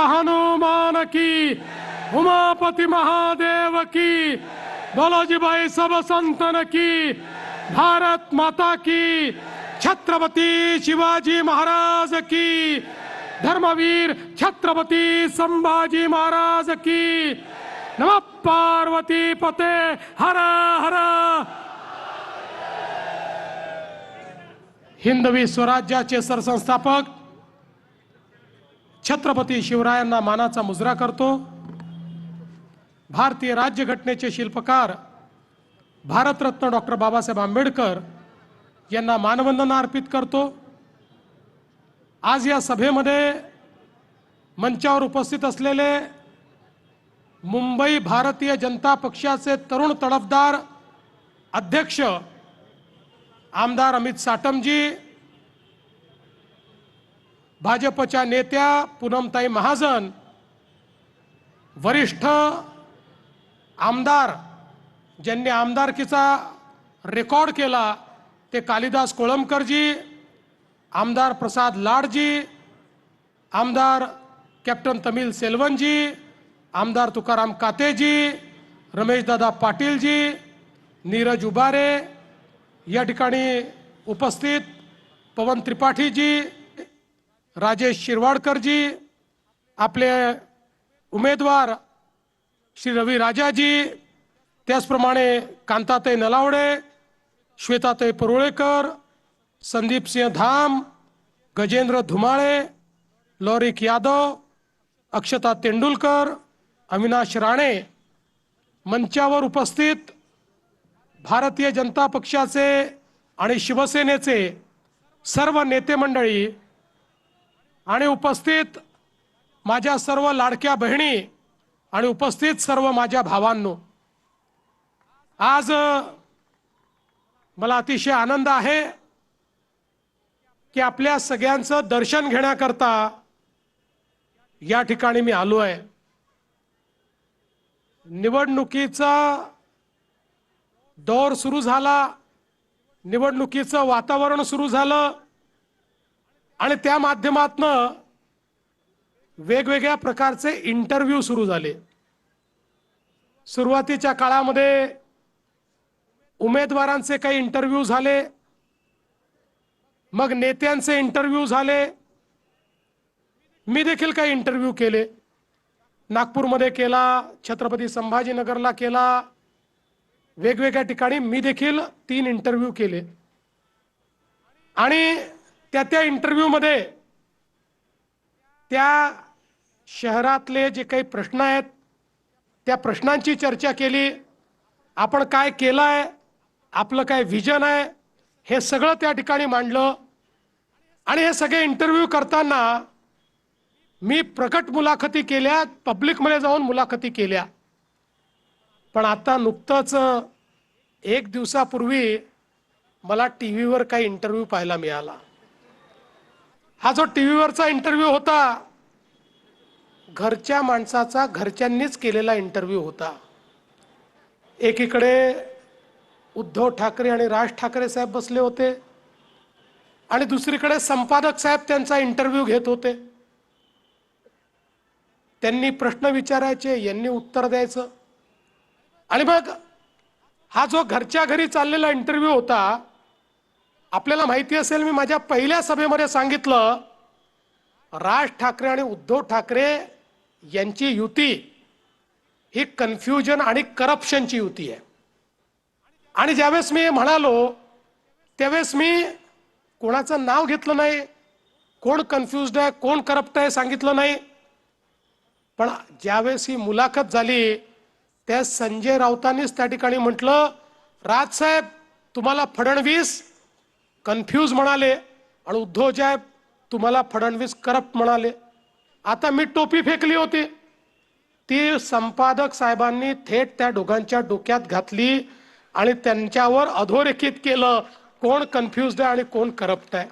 हनुमान की, उमापति महादेव की, बोलो जी भाई सब संतन की, भारत माता की, छत्रपति शिवाजी महाराज की, धर्मवीर छत्रपति संभाजी महाराज की, नमः पार्वती पते हर हर। हिंदवी स्वराज्याचे सरसंस्थापक छत्रपती शिवरायांना मानाचा मुजरा करतो। भारतीय राज्यघटनेचे शिल्पकार भारतरत्न डॉक्टर बाबासाहेब आंबेडकर यांना मानवंदना अर्पित करतो। आज या सभेमध्ये मंचावर उपस्थित असलेले मुंबई भारतीय जनता पक्षाचे तरुण तडफदार अध्यक्ष आमदार अमित साटमजी, भाजपच्या नेत्या पूनमताई महाजन, वरिष्ठ आमदार ज्यांनी आमदारकीचा रेकॉर्ड केला ते कालिदास कोळंबकरजी, आमदार प्रसाद लाडजी, आमदार कॅप्टन तमिल सेल्वनजी, आमदार तुकाराम कातेजी, रमेशदादा पाटीलजी, नीरज उबारे, या ठिकाणी उपस्थित पवन त्रिपाठीजी, राजेश शिरवाडकरजी, आपले उमेदवार श्री रवी राजाजी, त्याचप्रमाणे कांताताई नलावडे, श्वेताताई परुळेकर, संदीप सिंह धाम, गजेंद्र धुमाळे, लौरिक यादव, अक्षता तेंडुलकर, अविनाश राणे, मंचावर उपस्थित भारतीय जनता पक्षाचे आणि शिवसेनेचे सर्व नेते मंडळी आणि उपस्थित माझ्या सर्व लाडक्या बहिणी आणि उपस्थित सर्व माझ्या भावांनो, आज मला अतिशय आनंद आहे की आपल्या सगळ्यांचं दर्शन घेण्याकरता या ठिकाणी मी आलो आहे। निवडणुकीचा दौर सुरू झाला, निवडणुकीचं वातावरण सुरू झालं आणि त्या माध्यमातून वेगवेगळ्या प्रकारचे इंटरव्ह्यू सुरू झाले। सुरुवातीच्या काळामध्ये उमेदवारांचे काही इंटरव्ह्यू झाले, मग नेत्यांचे इंटरव्ह्यू झाले, मी देखील काही इंटरव्ह्यू केले। नागपूरमध्ये केला, छत्रपती संभाजीनगरला केला, वेगवेगळ्या ठिकाणी मी देखील 3 इंटरव्ह्यू केले आणि त्या इंटरव्ह्यूमध्ये त्या शहरातले जे काही प्रश्न आहेत त्या प्रश्नांची चर्चा केली। आपण काय केलं आहे, आपलं काय विजन आहे, हे सगळं त्या ठिकाणी मांडलं आणि हे सगळे इंटरव्ह्यू करताना मी प्रकट मुलाखती केल्या, पब्लिकमध्ये जाऊन मुलाखती केल्या। पण आता नुकतंच 1 दिवसापूर्वी मला टीव्हीवर काही इंटरव्ह्यू पाहायला मिळाला। हा जो टीव्हीवरचा इंटरव्ह्यू होता, घरच्या माणसाचा, घरच्यांनीच केलेला इंटरव्ह्यू होता। एकीकडे उद्धव ठाकरे आणि राज ठाकरे साहेब बसले होते आणि दुसरीकडे संपादक साहेब त्यांचा इंटरव्ह्यू घेत होते। त्यांनी प्रश्न विचारायचे, यांनी उत्तर द्यायचं आणि मग हा जो घरच्या घरी चाललेला इंटरव्ह्यू होता, आपल्याला माहिती असेल मी माझ्या पहिल्या सभेमध्ये सांगितलं, राज ठाकरे आणि उद्धव ठाकरे यांची युती ही कन्फ्युजन आणि करप्शनची युती आहे। आणि ज्यावेळेस मी म्हणालो त्यावेळेस मी कोणाचं नाव घेतलं नाही, कोण कन्फ्युज्ड आहे, कोण करप्ट आहे सांगितलं नाही। पण ज्यावेळेस ही मुलाखत झाली त्या संजय राऊतांनीच त्या ठिकाणी म्हटलं, राजसाहेब तुम्हाला फडणवीस कन्फ्यूज म्हणाले आणि उद्धव साहेब तुम्हाला फडणवीस करप्ट म्हणाले। आता मी टोपी फेकली होती, ती संपादक साहेबांनी थेट त्या दोघांच्या डोक्यात घातली आणि त्यांच्यावर अधोरेखित केलं कोण कन्फ्यूज्ड आहे आणि कोण करप्ट आहे।